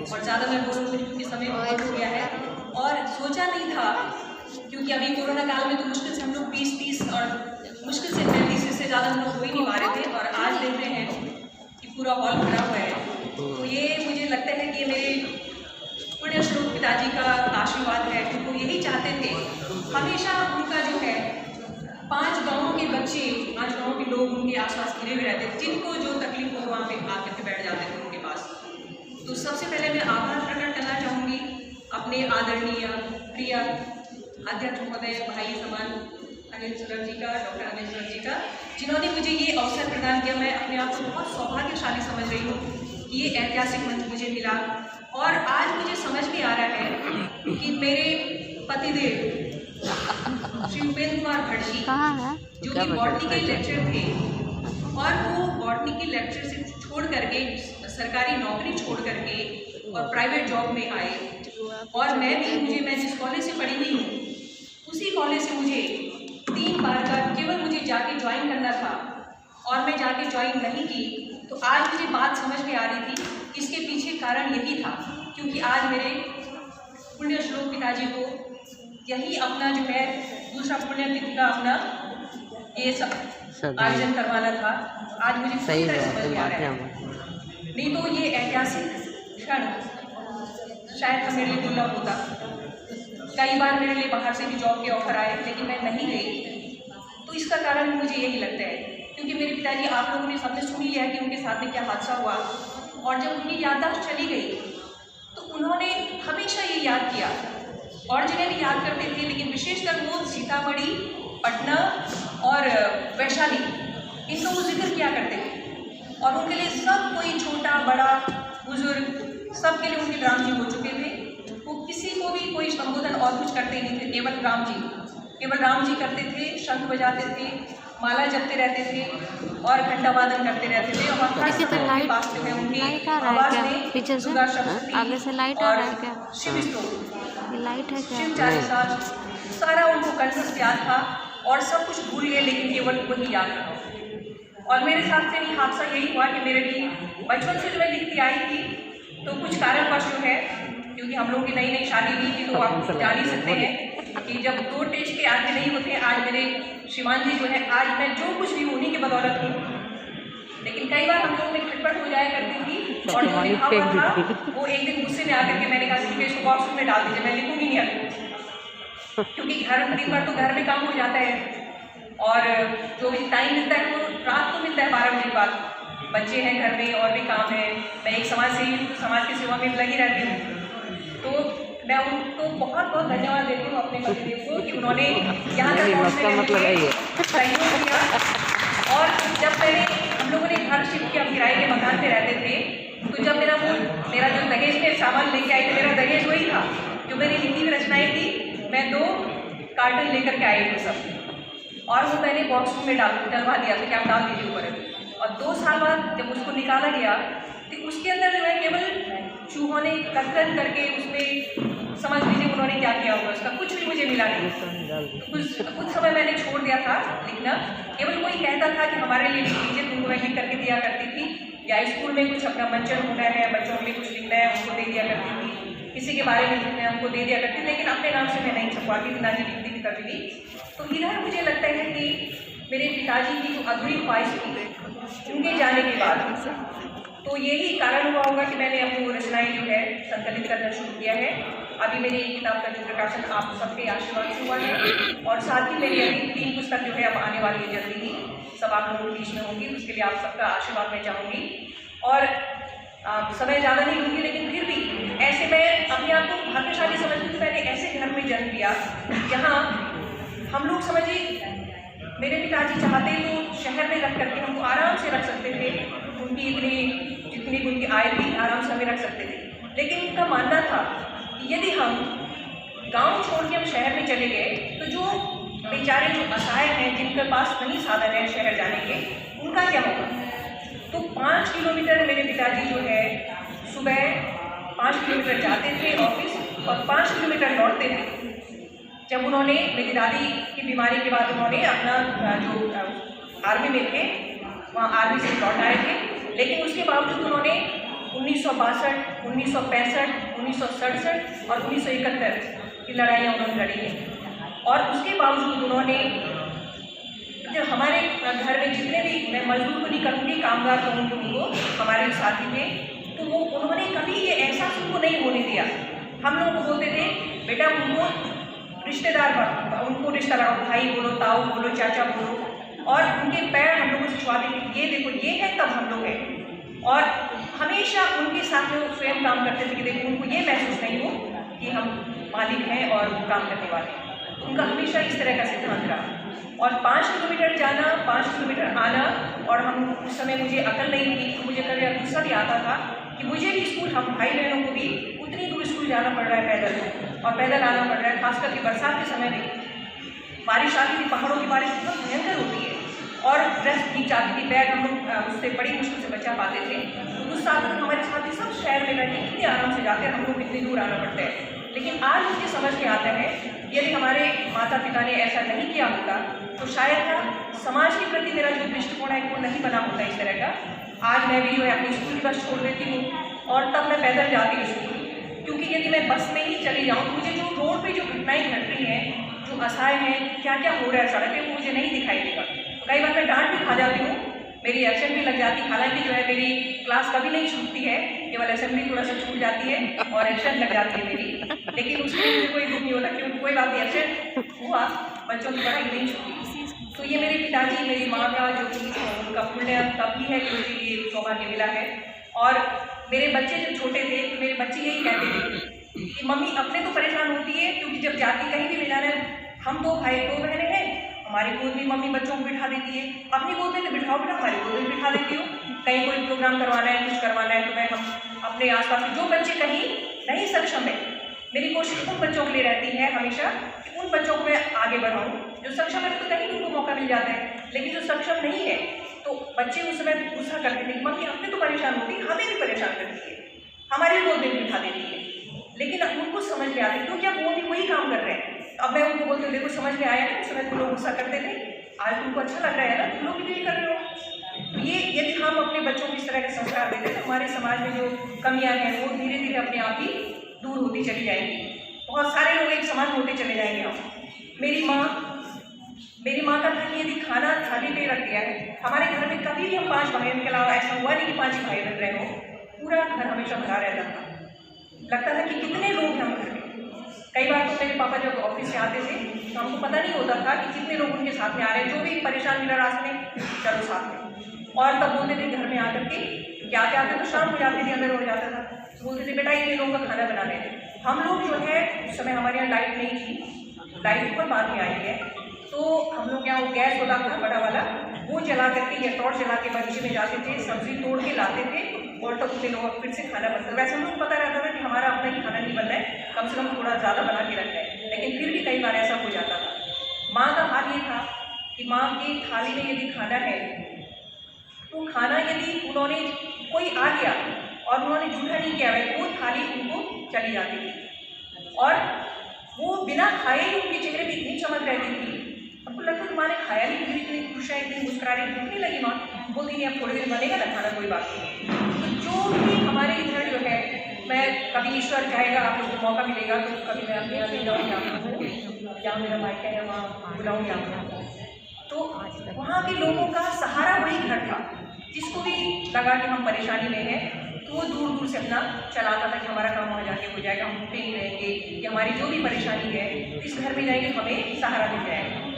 और ज़्यादा मैं बोलूँगी क्योंकि समय बहुत हो गया है और सोचा नहीं था, क्योंकि अभी कोरोना काल में तो मुश्किल से हम लोग 20-30 और मुश्किल से 35 से ज़्यादा हम लोग हो ही नहीं पा रहे थे, और आज देख रहे हैं कि पूरा हॉल भरा हुआ है। तो ये मुझे लगता है कि मेरे पुण्य श्लोक पिताजी का आशीर्वाद है, कि वो यही चाहते थे। हमेशा उनका जो है 5 गाँव के बच्चे, 5 गाँव के लोग उनके आसपास घिरे हुए रहते थे, जिनको जो तकलीफ हो वहाँ पे आकर के बैठ जाते थे उनके पास। तो सबसे पहले मैं आभार प्रकट करना चाहूँगी अपने आदरणीय प्रिय अध्यक्ष महोदय, भाई समान अनिल सुलभ जी का, डॉक्टर अनिल सुलभ जी का, जिन्होंने मुझे ये अवसर प्रदान किया। मैं अपने आप को बहुत सौभाग्यशाली समझ रही हूँ कि ये ऐतिहासिक मंच मुझे मिला, और आज मुझे समझ में आ रहा है कि मेरे पतिदेव श्री उपेंद्र कुमार भट्ट जी, जो कि बॉटनी के लेक्चर थे, और वो बॉटनी के लेक्चर से छोड़ करके सरकारी नौकरी छोड़ करके और प्राइवेट जॉब में आए, और मैं जिस कॉलेज से पढ़ी हुई हूँ उसी कॉलेज से मुझे 3 बार का केवल मुझे जाके ज्वाइन करना था, और मैं जाके ज्वाइन नहीं की। तो आज मुझे बात समझ में आ रही थी, इसके पीछे कारण यही था, क्योंकि आज मेरे पुण्य श्लोक पिताजी को यही अपना जो है दूसरा पुण्यतिथि का अपना ये सब आयोजन करवाना था। आज मुझे पूरी तरह समझ में आ रहा है, नहीं तो ये ऐतिहासिक क्षण शायद मेरे लिए दुर्लभ होता। कई बार मेरे लिए बाहर से भी जॉब के ऑफर आए, लेकिन मैं नहीं गई। तो इसका कारण मुझे यही लगता है, क्योंकि मेरे पिताजी, आप लोगों ने सबने सुन ही लिया कि उनके साथ में क्या हादसा हुआ, और जब उनकी याददाश्त चली गई तो उन्होंने हमेशा ये याद किया, और जगह भी याद करते थे, लेकिन विशेषकर वो सीतामढ़ी, पटना और वैशाली, इनका वो जिक्र किया करते थे। और उनके लिए सब कोई, छोटा बड़ा बुजुर्ग, सब के लिए उनके राम जी हो चुके थे। वो किसी को भी कोई संबोधन और कुछ करते नहीं थे, केवल राम जी करते थे, शंख बजाते थे, माला जपते रहते थे और घंटा वादन करते रहते थे। और हर पास जो है उनकी आवाज में दुर्गा सप्तशती और शिव स्तोत्र, शिव चालीसा, सारा उनको कंठस्थ याद था, और सब कुछ भूल गए, लेकिन केवल वही याद रहा। और मेरे साथ से भी हादसा यही हुआ कि मेरे भी बचपन से जो मैं लिखती आई थी, तो कुछ कारणवश जो है, क्योंकि हम लोगों की नई शादी हुई थी, तो आप जान ही सकते हैं कि जब 2 टेस्ट के आगे नहीं होते। आज मेरे शिवान जी जो है, आज मैं जो कुछ भी उन्हीं की बदौलत हूँ, लेकिन कई बार हम लोगों में खटपट हो जाया करती थी, और जो लिखा हुआ था वो एक दिन गुस्से में आकर के मैंने कहा कि इसको बॉक्स में डाल दीजिए, मैं लिखूंगी नहीं अब, क्योंकि दिन भर तो घर में काम हो जाता है, और जो भी टाइम मिलता है वो रात को मिलता है 12 बजे के बाद। बच्चे हैं घर में और भी काम है, मैं एक समाज सेवी हूँ, समाज की सेवा में लगी रहती हूँ। तो मैं उनको बहुत बहुत धन्यवाद देती हूँ अपने पतिदेव को, कि उन्होंने यहाँ तक सहयोग किया। और जब हम लोगों ने घर शिफ्ट किया, किराए के मकान पे रहते थे, तो जब मेरा जो दहेज में सामान लेके आए थे, मेरा दहेज वही था जो मेरी हिंदी में रचनाएँ थी। मैं 2 कार्टन लेकर के आई थे सब, और वो मैंने बॉक्स में डलवा दिया था कि आप डाल दीजिए ऊपर। और 2 साल बाद जब उसको निकाला गया, तो उसके अंदर जो है केवल चूहों ने कतरन करके उसमें, समझ लीजिए उन्होंने क्या किया होगा, उसका कुछ भी मुझे मिला नहीं। कुछ समय मैंने छोड़ दिया था लिखना, केवल कोई कहता था कि हमारे लिए लिख लीजिए, तुमको मैं लिख करके दिया करती थी, या स्कूल में कुछ अपना मंचन होना है, बच्चों के लिए कुछ लिखना है, उनको दे दिया करती थी, किसी के बारे में लिखना है उनको दे दिया करती थी, लेकिन अपने नाम से मैं नहीं छपवाती थी, ना ही लिखती थी कभी भी। तो इधर मुझे लगता है कि मेरे पिताजी की जो अधूरी ख्वाहिश थी उनके जाने के बाद, तो यही कारण हुआ होगा कि मैंने अपनी वो रचनाएँ जो है संकलित करना शुरू किया है। अभी मेरी एक किताब का जो प्रकाशन आप सबके आशीर्वाद से हुआ है, और साथ ही मेरी अभी 3 पुस्तक जो है अब आने वाली है जल्दी ही, सब आप लोगों के बीच में होंगी, उसके लिए आप सबका आशीर्वाद मैं चाहूँगी। और समय ज़्यादा नहीं लूँगी, लेकिन फिर भी ऐसे मैं अपने आप को भाग्यशाली समझती हूँ कि मैंने ऐसे घर में जन्म लिया जहाँ हम लोग, समझिए मेरे पिताजी चाहते तो शहर में रख करके हमको आराम से रख सकते थे, उनकी जितनी उनकी आय थी आराम से हमें रख सकते थे, लेकिन उनका मानना था कि यदि हम गांव छोड़ के हम शहर में चले गए, तो जो बेचारे जो असहाय हैं, जिनके पास नहीं साधन है शहर जाने के, उनका क्या होगा। तो 5 किलोमीटर मेरे पिताजी जो है सुबह 5 किलोमीटर जाते थे ऑफिस, और 5 किलोमीटर लौटते थे। जब उन्होंने, मेरी दादी की बीमारी के बाद उन्होंने अपना जो आर्मी में थे, वहाँ आर्मी से लौट आए थे, लेकिन उसके बावजूद उन्होंने 1962, 1965, 1967 और 1971 की लड़ाइयाँ उन्होंने लड़ी हैं। और उसके बावजूद उन्होंने जो हमारे घर में जितने भी, मैं मजदूर को नहीं कहूँगी, कामगार कहूँगी उनको, हमारे साथी थे, तो वो उन्होंने कभी ये एहसास उनको नहीं होने दिया। हम लोग को बोलते थे बेटा उनको रिश्तेदार भाई बोलो, ताऊ बोलो, चाचा बोलो, और उनके पैर हम लोगों से छुआते थे, ये देखो ये है तब हम लोग हैं। और हमेशा उनके साथ में स्वयं काम करते थे कि देखो उनको ये महसूस नहीं हो कि हम मालिक हैं और वो काम करने वाले हैं। उनका हमेशा इस तरह का सिद्धांत रहा। और 5 किलोमीटर जाना, 5 किलोमीटर आना, और हम उस समय मुझे अकल नहीं थी, तो मुझे कभी गुस्सा भी आता था कि मुझे भी स्कूल, हम भाई बहनों को भी उतनी दूर स्कूल जाना पड़ रहा है पैदल, और पैदल आना पड़ रहा है, खास करके बरसात के समय में। बारिश आती थी, पहाड़ों की बारिश बहुत भयंकर होती है, और ड्रेस भीग जाती थी, बैग हम लोग उससे बड़ी मुश्किल से बचा पाते थे। तो उस साथ हमारे साथी सब शहर में रहते, कितने आराम से जाते हैं, हम लोग इतनी दूर आना पड़ता है। लेकिन आज मुझे समझ में आता है, यदि हमारे माता पिता ने ऐसा नहीं किया होता तो शायद समाज के प्रति मेरा जो दृष्टिकोण है वो नहीं बना होता इस तरह का। आज मैं भी जो है अपनी स्कूल की बस छोड़ देती हूँ और तब मैं पैदल जाती हूँ स्कूल, क्योंकि यदि मैं बस में ही चली जाऊँ तो मुझे जो रोड पे जो घटनाएं घट रही हैं, जो असहाय हैं, क्या क्या हो रहा है सड़क पे, वो मुझे नहीं दिखाई देगा। कई बार मैं डांट भी खा जाती हूँ, मेरी एब्सेंट भी लग जाती है। हालांकि जो है मेरी क्लास कभी नहीं छूटती है, केवल असेंबली थोड़ा सा छूट जाती है और एब्सेंट लग जाती है मेरी, लेकिन उसमें मुझे कोई दुख नहीं होता, क्योंकि कोई बात नहीं, एब्सेंट हुआ, बच्चों की पढ़ाई नहीं छूटी। तो ये मेरे पिताजी, मेरी माँ का जो कि उनका पुण्य तब भी है कि मुझे ये सौभाग्य मिला है। और मेरे बच्चे जब छोटे थे तो मेरे बच्चे यही कहते थे कि मम्मी अपने तो परेशान होती है, क्योंकि जब जाती कहीं भी ले जाना है, हम 2 भाई 2 बहनें हैं, हमारी गोद में मम्मी बच्चों को बिठा देती है, अपनी गोद में तो बिठाओ बेटा, हमारी गोद में बिठा देती हूँ। कहीं कोई प्रोग्राम करवाना है, कुछ करवाना है, तो मैं हम अपने आसपास के जो बच्चे कहीं नहीं सक्षम है, मेरी कोशिश उन बच्चों के लिए रहती है हमेशा कि उन बच्चों को मैं आगे बढ़ाऊँ। जो सक्षम है तो कहीं उनको मौका मिल जाता है, लेकिन जो सक्षम नहीं है तो बच्चे उस समय गुस्सा करते थे, मम्मी अपने तो परेशान होती है, हमें भी परेशान करती है, हमारी गोद में बिठा देती है। लेकिन अब उनको समझ में आता है, क्योंकि अब वो भी वही काम कर रहे हैं। अब मैं उनको बोलती हूँ देखो समझ में आया ना, उस समय तुम लोग गुस्सा करते थे, आज तुमको अच्छा लग रहा है ना, तुम लोग भी यही कर रहे हो। तो ये यदि हम अपने बच्चों को इस तरह के संस्कार देते तो हमारे समाज में जो कमियां हैं वो धीरे धीरे अपने आप ही दूर होती चली जाएंगी। बहुत सारे लोग एक समान होते चले जाएंगे। हम मेरी माँ का था कि यदि खाना थाली पे रख दिया है, हमारे घर में कभी भी हम 5 भाइयों के अलावा ऐसा हुआ नहीं कि 5 ही भाई बन रहे हो, पूरा घर हमेशा भरा रहता था। लगता था कि कितने लोग हैं हम घर में। कई बार तो मेरे पापा जब ऑफिस से आते थे तो हमको पता नहीं होता था कि कितने लोग उनके साथ में आ रहे हैं, जो भी परेशान मिला रास्ते में, चलो साथ में। और तब बोलते थे घर में आकर के, क्या क्या आते तो शाम हो जाती थी, अंदर हो जाता था, तो बोलते थे बेटा इतने लोगों का खाना बनाने थे। हम लोग जो है उस समय हमारे यहाँ लाइट नहीं थी, लाइट ऊपर बाद में आई है, तो हम लोग यहाँ वो गैस होता था बड़ा वाला, वो जला करके या टॉर्च जला के बगीचे में जाते थे, सब्जी तोड़ के लाते थे और तब उतने लोग फिर से खाना बनता। वैसे हम लोग पता रहता था कि हमारा अपना ही खाना नहीं बन रहा है, कम से कम थोड़ा ज़्यादा बना के रखना है, लेकिन फिर भी कई बार ऐसा हो जाता था। माँ का हाल ये था कि माँ की थाली में यदि खाना है तो खाना यदि उन्होंने कोई आ गया और उन्होंने जूठा नहीं किया है, वो थाली उनको चली जाती थी और वो बिना खाए ही उनके चेहरे पर इतनी चमक रहती थी। हमको लगता है माँ ने खाया नहीं, फिर इतनी खुश है, इतनी मुस्कुरा रही, भूख नहीं लगी माँ, बोलती नहीं अब थोड़ी देर बनेगा ना खाना, कोई बात नहीं। तो जो भी हमारे इधर जो है, मैं कभी ईश्वर चाहेगा आप लोगों को मौका मिलेगा तो कभी मैं अपने यहाँ ले जाऊँगी आपको, जहाँ मेरा मायका है वहाँ बुलाऊँगी आपको। तो वहाँ के लोगों का सहारा वही घर था, जिसको भी लगा कि हम परेशानी में हैं तो वो दूर दूर से अपना चलाता था कि हमारा काम वहाँ जाके हो जाएगा, हम भूखे नहीं रहेंगे, कि हमारी जो भी परेशानी है इस घर में जाएंगे हमें सहारा मिल जाएगा।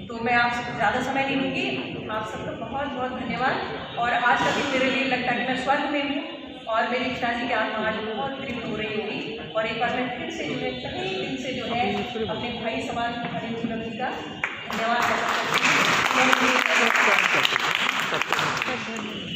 तो मैं आपसे ज़्यादा समय नहीं लूँगी, आप सबका बहुत बहुत धन्यवाद। और आज का दिन मेरे लिए लगता है कि मैं स्वर्ग में हूँ और मेरे पिताजी की आत्मा आज बहुत तृप्त हो रही होगी। और एक बार मैं फिर से जो है कई दिन से जो है अपने भाई समाज खड़े जी का धन्यवाद करना चाहती हूँ।